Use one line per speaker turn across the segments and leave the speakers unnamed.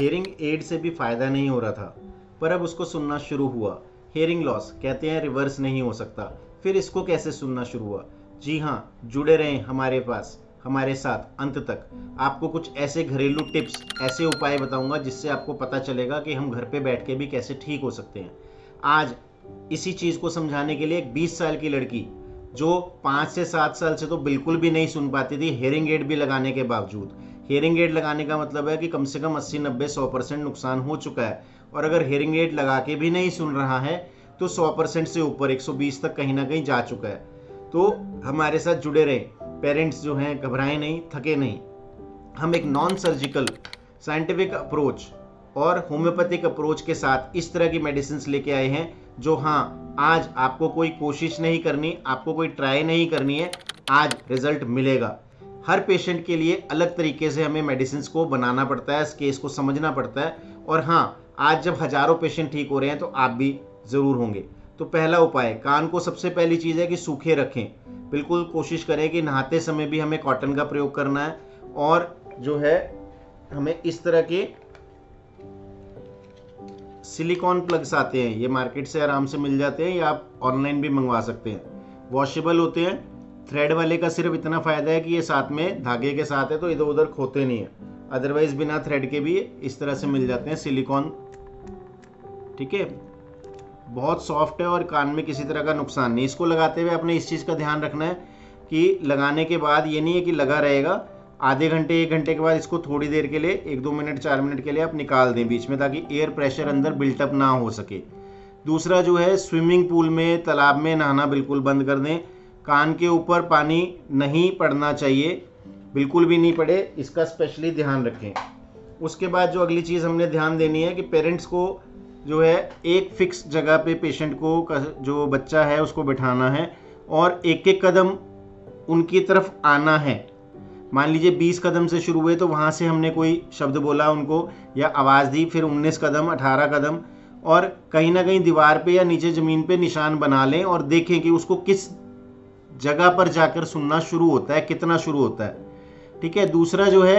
Hearing aid से भी फ़ायदा नहीं हो रहा था, पर अब उसको सुनना शुरू हुआ। हियरिंग लॉस कहते हैं रिवर्स नहीं हो सकता। फिर इसको कैसे सुनना शुरू हुआ? जी हाँ, जुड़े रहें हमारे साथ अंत तक। आपको कुछ ऐसे घरेलू टिप्स, ऐसे उपाय बताऊंगा जिससे आपको पता चलेगा कि हम घर पे बैठ के भी कैसे ठीक हो सकते हैं। आज इसी चीज़ को समझाने के लिए एक 20 साल की लड़की, जो 5 से 7 साल से तो बिल्कुल भी नहीं सुन पाती थी हियरिंग एड भी लगाने के बावजूद। हियरिंग एड लगाने का मतलब है कि कम से कम 80-90-100% नुकसान हो चुका है, और अगर हियरिंग एड लगा के भी नहीं सुन रहा है तो 100% से ऊपर 120 तक कहीं ना कहीं जा चुका है। तो हमारे साथ जुड़े रहें। पेरेंट्स जो हैं घबराएं नहीं, थके नहीं। हम एक नॉन सर्जिकल साइंटिफिक अप्रोच और होम्योपैथिक अप्रोच के साथ इस तरह की मेडिसिन लेके आए हैं जो, हाँ, आज आपको कोई कोशिश नहीं करनी, आपको कोई ट्राई नहीं करनी है, आज रिजल्ट मिलेगा। हर पेशेंट के लिए अलग तरीके से हमें मेडिसिन को बनाना पड़ता है, इस केस को समझना पड़ता है। और हाँ, आज जब हजारों पेशेंट ठीक हो रहे हैं तो आप भी ज़रूर होंगे। तो पहला उपाय, कान को सबसे पहली चीज़ है कि सूखे रखें। बिल्कुल कोशिश करें कि नहाते समय भी हमें कॉटन का प्रयोग करना है, और जो है हमें इस तरह के सिलिकॉन प्लग्स आते हैं, ये मार्केट से आराम से मिल जाते हैं या आप ऑनलाइन भी मंगवा सकते हैं। वॉशेबल होते हैं। थ्रेड वाले का सिर्फ इतना फ़ायदा है कि ये साथ में धागे के साथ है तो इधर उधर खोते नहीं है, अदरवाइज बिना थ्रेड के भी इस तरह से मिल जाते हैं सिलिकॉन। ठीक है, बहुत सॉफ्ट है और कान में किसी तरह का नुकसान नहीं। इसको लगाते हुए अपने इस चीज़ का ध्यान रखना है कि लगाने के बाद ये नहीं है कि लगा रहेगा, आधे घंटे 1 घंटे के बाद इसको थोड़ी देर के लिए 1-2 मिनट 4 मिनट के लिए आप निकाल दें बीच में, ताकि एयर प्रेशर अंदर बिल्टअप ना हो सके। दूसरा जो है, स्विमिंग पूल में, तालाब में नहाना बिल्कुल बंद कर दें। कान के ऊपर पानी नहीं पड़ना चाहिए, बिल्कुल भी नहीं पड़े, इसका स्पेशली ध्यान रखें। उसके बाद जो अगली चीज़ हमने ध्यान देनी है कि पेरेंट्स को जो है एक फिक्स जगह पे पेशेंट को, जो बच्चा है उसको बिठाना है और एक एक कदम उनकी तरफ आना है। मान लीजिए 20 कदम से शुरू हुए तो वहाँ से हमने कोई शब्द बोला उनको या आवाज़ दी, फिर 19 कदम, 18 कदम, और कहीं ना कहीं दीवार पे या नीचे ज़मीन पे निशान बना लें और देखें कि उसको किस जगह पर जाकर सुनना शुरू होता है, कितना शुरू होता है। ठीक है। दूसरा जो है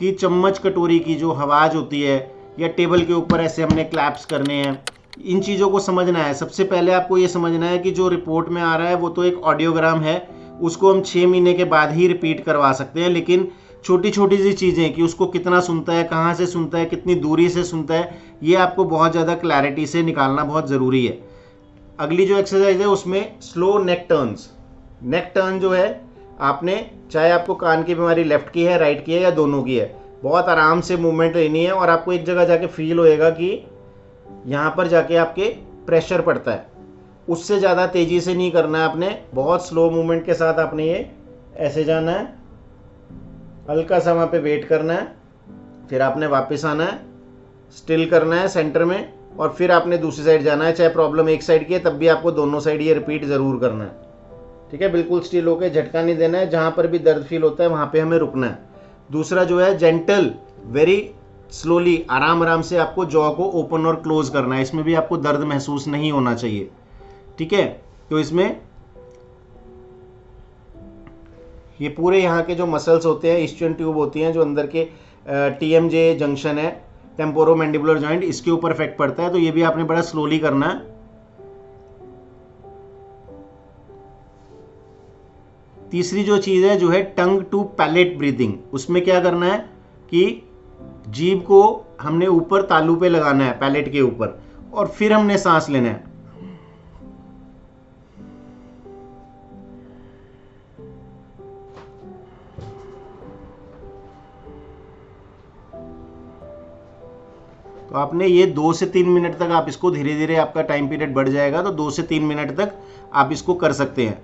कि चम्मच कटोरी की जो आवाज़ होती है या टेबल के ऊपर ऐसे हमने क्लैप्स करने हैं, इन चीज़ों को समझना है। सबसे पहले आपको ये समझना है कि जो रिपोर्ट में आ रहा है वो तो एक ऑडियोग्राम है, उसको हम 6 महीने के बाद ही रिपीट करवा सकते हैं, लेकिन छोटी छोटी सी चीज़ें कि उसको कितना सुनता है, कहाँ से सुनता है, कितनी दूरी से सुनता है, ये आपको बहुत ज़्यादा क्लैरिटी से निकालना बहुत ज़रूरी है। अगली जो एक्सरसाइज है उसमें स्लो नेक टर्न्स। नेक टर्न जो है, आपने चाहे आपको कान की बीमारी लेफ्ट की है, राइट की है या दोनों की है, बहुत आराम से मूवमेंट लेनी है और आपको एक जगह जाके फील होएगा कि यहाँ पर जाके आपके प्रेशर पड़ता है। उससे ज़्यादा तेज़ी से नहीं करना है आपने, बहुत स्लो मूवमेंट के साथ आपने ये ऐसे जाना है, हल्का सा वहाँ पे वेट करना है, फिर आपने वापस आना है, स्टिल करना है सेंटर में, और फिर आपने दूसरी साइड जाना है। चाहे प्रॉब्लम एक साइड की है तब भी आपको दोनों साइड ये रिपीट ज़रूर करना है। ठीक है, बिल्कुल स्टिल होकर झटका नहीं देना है, जहाँ पर भी दर्द फील होता है वहाँ पे हमें रुकना है। दूसरा जो है जेंटल, वेरी स्लोली, आराम आराम से आपको जॉ को ओपन और क्लोज करना है, इसमें भी आपको दर्द महसूस नहीं होना चाहिए। ठीक है, तो इसमें ये पूरे यहाँ के जो मसल्स होते हैं, इस्चियन ट्यूब होती हैं जो अंदर के TMJ जंक्शन है, टेम्पोरोमैंडिबुलर जॉइंट, इसके ऊपर इफेक्ट पड़ता है, तो ये भी आपने बड़ा स्लोली करना है। तीसरी जो चीज़ है जो है टंग टू पैलेट ब्रीदिंग, उसमें क्या करना है कि जीभ को हमने ऊपर तालू पे लगाना है, पैलेट के ऊपर, और फिर हमने सांस लेना है। तो आपने ये 2 से 3 मिनट तक आप इसको, धीरे धीरे आपका टाइम पीरियड बढ़ जाएगा तो 2 से 3 मिनट तक आप इसको कर सकते हैं।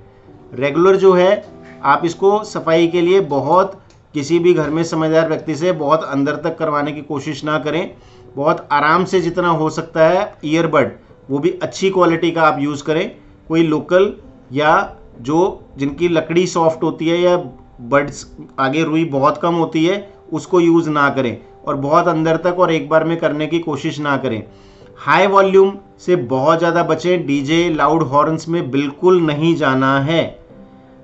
रेगुलर जो है आप इसको सफाई के लिए बहुत, किसी भी घर में समझदार व्यक्ति से बहुत अंदर तक करवाने की कोशिश ना करें, बहुत आराम से जितना हो सकता है। ईयरबड वो भी अच्छी क्वालिटी का आप यूज़ करें, कोई लोकल या जो जिनकी लकड़ी सॉफ्ट होती है या बड्स आगे रुई बहुत कम होती है उसको यूज़ ना करें, और बहुत अंदर तक और एक बार में करने की कोशिश ना करें। हाई वॉल्यूम से बहुत ज़्यादा बचें, डीजे लाउड हॉर्न्स में बिल्कुल नहीं जाना है।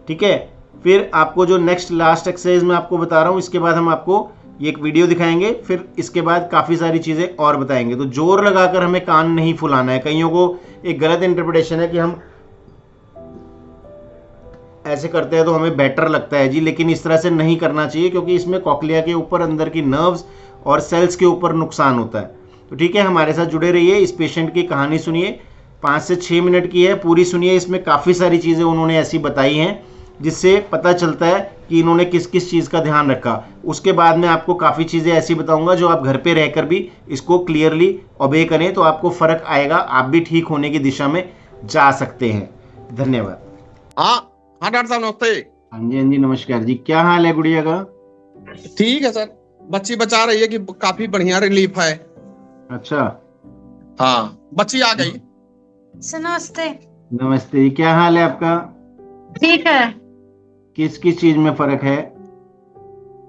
ठीक है, फिर आपको जो नेक्स्ट लास्ट एक्सरसाइज मैं आपको बता रहा हूँ, इसके बाद हम आपको ये एक वीडियो दिखाएंगे, फिर इसके बाद काफ़ी सारी चीज़ें और बताएंगे। तो जोर लगाकर हमें कान नहीं फुलाना है। कईयों को एक गलत इंटरप्रिटेशन है कि हम ऐसे करते हैं तो हमें बेटर लगता है जी, लेकिन इस तरह से नहीं करना चाहिए, क्योंकि इसमें कॉक्लिया के ऊपर अंदर की नर्व्स और सेल्स के ऊपर नुकसान होता है। तो ठीक है, हमारे साथ जुड़े रहिए, इस पेशेंट की कहानी सुनिए। 5 से 6 मिनट की है, पूरी सुनिए। इसमें काफ़ी सारी चीज़ें उन्होंने ऐसी बताई हैं जिससे पता चलता है कि इन्होंने किस किस चीज़ का ध्यान रखा। उसके बाद में आपको काफ़ी चीज़ें ऐसी बताऊंगा जो आप घर पे रहकर भी इसको क्लियरली ओबे करें, तो आपको फ़र्क आएगा, आप भी ठीक होने की दिशा में जा सकते हैं। धन्यवाद।
हाँ हाँ डॉक्टर साहब नमस्ते।
हाँ जी नमस्कार जी। क्या हाल है गुड़िया का?
ठीक है सर, बच्ची बचा रही है कि काफी बढ़िया रिलीफ है।
अच्छा,
हाँ बच्ची आ गई।
नमस्ते।
नमस्ते। क्या हाल है आपका?
ठीक है।
किस किस चीज में फर्क है?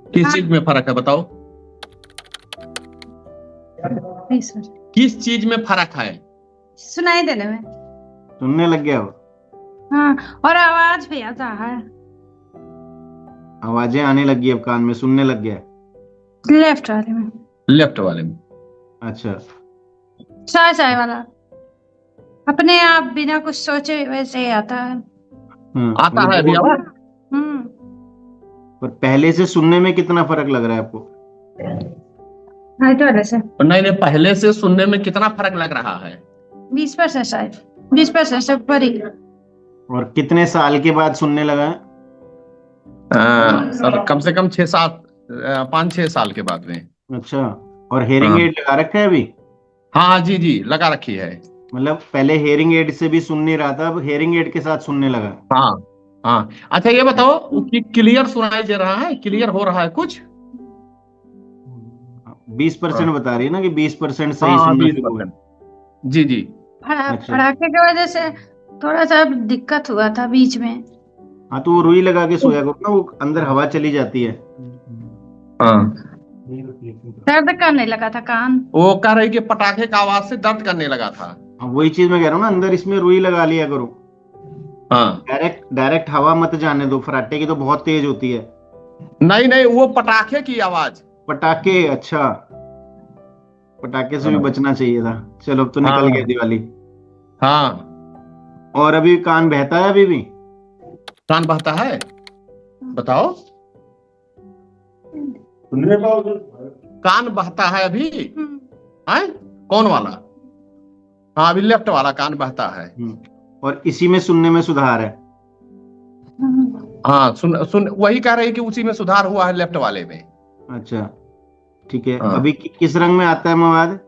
किस चीज में फर्क है बताओ?
सर
किस चीज में फर्क है?
सुनाई देने में।
सुनने लग गया हो?
हाँ, और आवाज भी आता है।
आवाजें आने लगी अब कान में, सुनने लग गया है?
लेफ्ट वाले में।
लेफ्ट वाले में।
अच्छा,
चाय चाय वाला अपने आप बिना कुछ सोचे वैसे ही आता है।
आता है अभी आवाज?
पर पहले से सुनने में कितना फर्क लग रहा है आपको?
वाले से
नहीं नहीं, पहले से सुनने में कितना फर्क लग रहा है?
20% शायद, 20% से ऊपर ही।
और कितने साल के बाद सुनने लगा है?
सर कम से कम 5-6 साल के बाद में।
अच्छा, और हेयरिंग एड लगा रखा है अभी?
हाँ जी जी लगा रखी है।
मतलब पहले हेयरिंग एड से भी सुन नहीं रहा था, अब हेयरिंग एड के साथ सुनने लगा?
हाँ हाँ। अच्छा ये बताओ कि क्लियर सुनाई दे रहा है, क्लियर हो रहा है कुछ?
20% बता रही है ना कि 20% सही
हाँ
सुनना
20%।
शुरू हुआ है।
जी जी।
अच्छा।
पटाखे की वजह से थोड़ा सा दिक्कत हुआ था बीच में।
हाँ तो वो रुई लगा के सोया करो ना, वो अंदर हवा चली जाती है।
हाँ
दर्द करने लगा था कान।
वो कह रही कि पटाखे का आवाज से दर्द करने लगा था।
हाँ, वही चीज मैं कह रहा हूँ ना, अंदर इसमें रुई लगा लिया करो।
हाँ
डायरेक्ट हवा मत जाने दो, फराटे की तो बहुत तेज होती है।
नहीं नहीं, वो पटाखे की आवाज।
पटाखे? अच्छा, पटाखे से भी बचना चाहिए था। चलो अब तो निकल गई दिवाली।
हाँ।
और अभी कान बहता है? अभी भी
कान बहता है? बताओ। कान बहता है अभी? है कौन वाला? हाँ अभी लेफ्ट वाला कान बहता है।
और इसी में सुनने में सुधार है?
हाँ सुन सुन वही कह रही कि उसी में सुधार हुआ है लेफ्ट वाले में।
अच्छा ठीक है।
हाँ।
अभी किस रंग में आता है मवाद?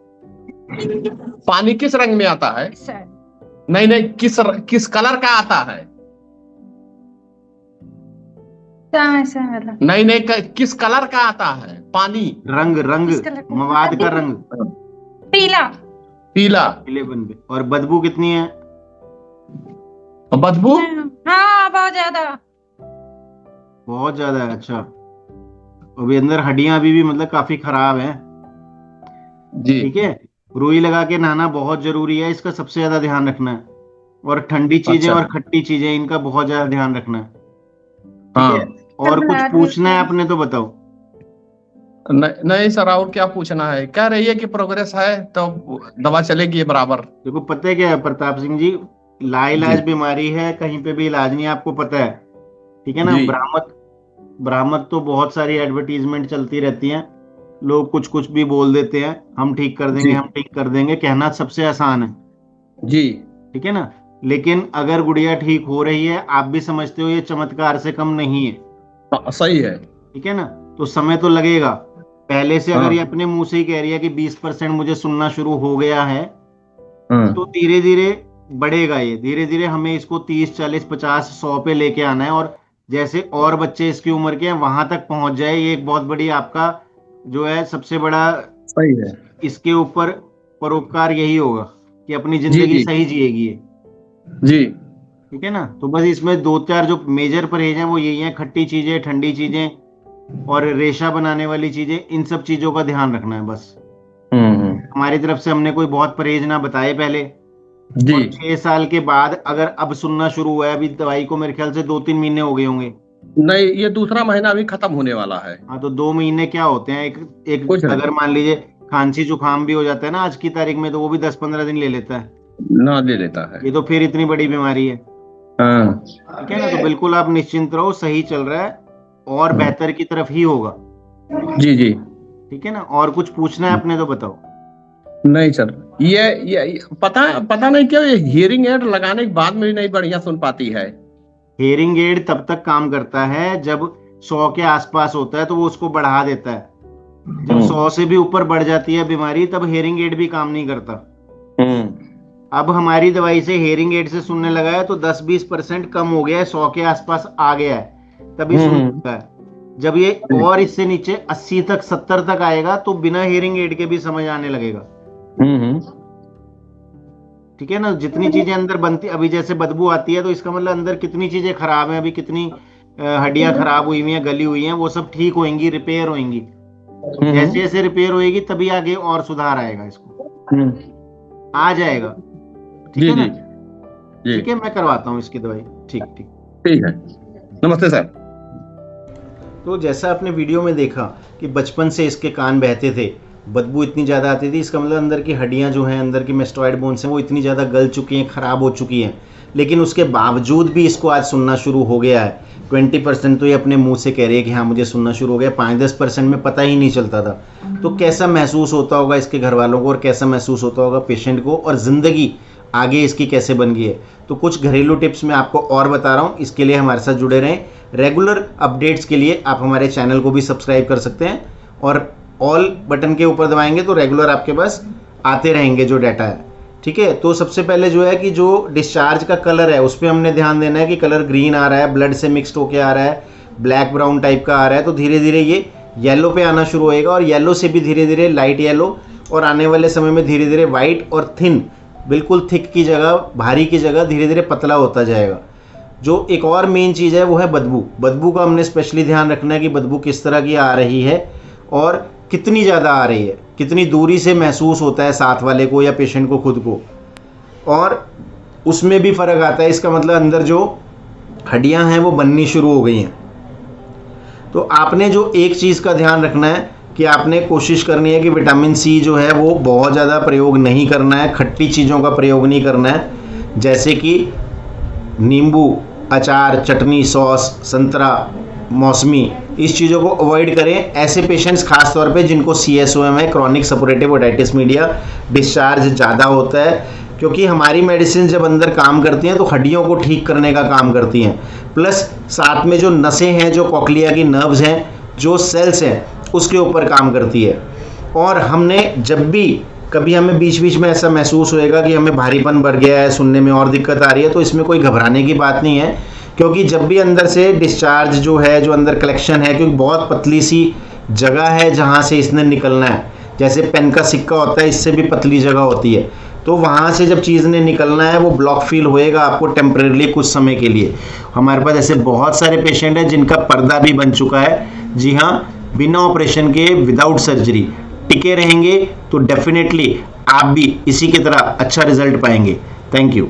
पानी किस रंग में आता है? नहीं नहीं, किस कलर का आता है? नहीं नहीं, किस कलर का आता है पानी?
रंग मवाद का रंग
पीला।
पीला।
पीलेपन पे। और बदबू कितनी है?
बदबू?
हाँ बहुत ज्यादा
है। अच्छा, अभी अंदर हड्डियां अभी भी मतलब काफी खराब हैं।
जी
ठीक है, रुई लगा के नहाना बहुत जरूरी है, इसका सबसे ज्यादा ध्यान रखना है। और ठंडी चीजें और खट्टी चीजें, इनका बहुत ज्यादा ध्यान रखना है। ठीक है। और कुछ पूछना है आपने तो बताओ।
नहीं सर, और क्या पूछना है? कह रही है कि प्रोग्रेस है तो दवा चलेगी बराबर।
देखो पता है क्या है प्रताप सिंह जी, लाइलाज बीमारी है, कहीं पे भी इलाज नहीं, आपको पता है। ठीक है ना। ब्राह्मण तो बहुत सारी एडवर्टीजमेंट चलती रहती हैं, लोग कुछ कुछ भी बोल देते हैं, हम ठीक कर देंगे, कहना सबसे आसान है
जी।
ठीक है ना। लेकिन अगर गुड़िया ठीक हो रही है, आप भी समझते हो ये चमत्कार से कम नहीं है।
सही है।
ठीक है ना। तो समय तो लगेगा। पहले से अगर ये अपने मुंह से ही कह रही है कि 20% मुझे सुनना शुरू हो गया है, तो धीरे धीरे बढ़ेगा ये। धीरे धीरे हमें इसको 30, 40, 50, 100 पे लेके आना है, और जैसे और बच्चे इसकी उम्र के हैं वहां तक पहुंच जाए। ये एक बहुत बड़ी आपका जो है सबसे बड़ा
सही है,
इसके ऊपर परोपकार यही होगा कि अपनी जिंदगी सही जिएगी ये।
जी
ठीक है ना। तो बस इसमें 2-4 जो मेजर परहेज हैं वो यही हैं, खट्टी चीजें, ठंडी चीजें और रेशा बनाने वाली चीजें, इन सब चीजों का ध्यान रखना है बस। हमारी तरफ से हमने कोई बहुत परहेज ना बताए पहले जी। और 6 साल के बाद अगर अब सुनना शुरू हुआ है, अभी दवाई को मेरे ख्याल से 2-3 महीने हो गए होंगे,
नहीं, ये दूसरा महीना अभी खत्म होने वाला है।
हाँ, तो 2 महीने क्या होते हैं, एक
कुछ नहीं।
अगर मान लीजिए खांसी जुकाम भी हो जाता है ना आज की तारीख में, तो वो भी 10-15 दिन ले लेता है।
ना ले लेता है।
ये तो फिर इतनी बड़ी बीमारी है।
हाँ।
ठीक है ना, तो बिल्कुल आप निश्चिंत रहो, सही चल रहा है और बेहतर की तरफ ही होगा।
जी जी।
ठीक है ना, और कुछ पूछना है आपने तो बताओ।
नहीं सर, ये पता नहीं क्यों ये हियरिंग एड लगाने के बाद में भी नहीं बढ़िया सुन पाती है।
हेयरिंग एड तब तक काम करता है जब 100 के आसपास होता है, तो वो उसको बढ़ा देता है। जब 100 से भी ऊपर बढ़ जाती है बीमारी, तब हेयरिंग एड भी काम नहीं करता। अब हमारी दवाई से हेयरिंग एड से सुनने लगा है तो 10-20% कम हो गया है, 100 के आसपास आ गया है, तभी सुन सकता है। जब ये और इससे नीचे 80 तक 70 तक आएगा तो बिना हेयरिंग एड के भी समझ आने लगेगा। ठीक है ना, जितनी चीजें अंदर बनती, अभी जैसे बदबू आती है तो इसका मतलब अंदर कितनी चीजें खराब हैं, अभी कितनी हड्डियां खराब हुई हुई हैं, गली हुई हैं, वो सब ठीक होंगी, रिपेयर होंगी। जैसे जैसे रिपेयर होएगी तभी आगे और सुधार आएगा, इसको आ जाएगा। ठीक है ना, ठीक है, मैं करवाता हूँ इसकी दवाई। ठीक ठीक
ठीक है। नमस्ते सर।
तो जैसा आपने वीडियो में देखा कि बचपन से इसके कान बहते थे, बदबू इतनी ज़्यादा आती थी, इसका मतलब अंदर की हड्डियां जो हैं, अंदर की मेस्टॉइड बोन्स हैं, वो इतनी ज़्यादा गल चुकी हैं, ख़राब हो चुकी हैं। लेकिन उसके बावजूद भी इसको आज सुनना शुरू हो गया है। 20% तो ये अपने मुंह से कह रही है कि हाँ मुझे सुनना शुरू हो गया, 5-10% में पता ही नहीं चलता था। तो कैसा महसूस होता होगा इसके घर वालों को, और कैसा महसूस होता होगा पेशेंट को, और ज़िंदगी आगे इसकी कैसे बन गई है। तो कुछ घरेलू टिप्स मैं आपको और बता रहा हूँ, इसके लिए हमारे साथ जुड़े रहें। रेगुलर अपडेट्स के लिए आप हमारे चैनल को भी सब्सक्राइब कर सकते हैं, और ऑल बटन के ऊपर दबाएंगे तो रेगुलर आपके पास आते रहेंगे जो डाटा है। ठीक है, तो सबसे पहले जो है कि जो डिस्चार्ज का कलर है उस पर हमने ध्यान देना है कि कलर ग्रीन आ रहा है, ब्लड से मिक्सड होके आ रहा है, ब्लैक ब्राउन टाइप का आ रहा है, तो धीरे धीरे ये येलो पे आना शुरू होएगा, और येलो से भी धीरे धीरे लाइट येलो, और आने वाले समय में धीरे धीरे वाइट और थिन, बिल्कुल थिक की जगह, भारी की जगह धीरे धीरे पतला होता जाएगा। जो एक और मेन चीज़ है वो है बदबू। बदबू का हमने स्पेशली ध्यान रखना है कि बदबू किस तरह की आ रही है और कितनी ज़्यादा आ रही है, कितनी दूरी से महसूस होता है साथ वाले को या पेशेंट को खुद को, और उसमें भी फ़र्क आता है। इसका मतलब अंदर जो हड्डियां हैं वो बननी शुरू हो गई हैं। तो आपने जो एक चीज़ का ध्यान रखना है कि आपने कोशिश करनी है कि विटामिन सी जो है वो बहुत ज़्यादा प्रयोग नहीं करना है, खट्टी चीज़ों का प्रयोग नहीं करना है, जैसे कि नींबू, अचार, चटनी, सॉस, संतरा, मौसमी, इस चीज़ों को अवॉइड करें। ऐसे पेशेंट्स खास तौर पे जिनको CSOM है, chronic suppurative otitis media, discharge ज़्यादा होता है, क्योंकि हमारी मेडिसिन जब अंदर काम करती हैं तो हड्डियों को ठीक करने का काम करती हैं, प्लस साथ में जो नसें हैं, जो कॉक्लिया की नर्व्स हैं, जो सेल्स हैं, उसके ऊपर काम करती है। और हमने जब भी कभी हमें बीच बीच में ऐसा महसूस होएगा कि हमें भारीपन बढ़ गया है, सुनने में और दिक्कत आ रही है, तो इसमें कोई घबराने की बात नहीं है, क्योंकि जब भी अंदर से डिस्चार्ज जो है, जो अंदर कलेक्शन है, क्योंकि बहुत पतली सी जगह है जहाँ से इसने निकलना है, जैसे पेन का सिक्का होता है, इससे भी पतली जगह होती है, तो वहाँ से जब चीज़ ने निकलना है वो ब्लॉक फील होएगा आपको टेम्परेरी कुछ समय के लिए। हमारे पास ऐसे बहुत सारे पेशेंट हैं जिनका पर्दा भी बन चुका है। जी हाँ, बिना ऑपरेशन के, विदाउट सर्जरी टिके रहेंगे तो डेफिनेटली आप भी इसी की तरह अच्छा रिजल्ट पाएंगे। Thank you.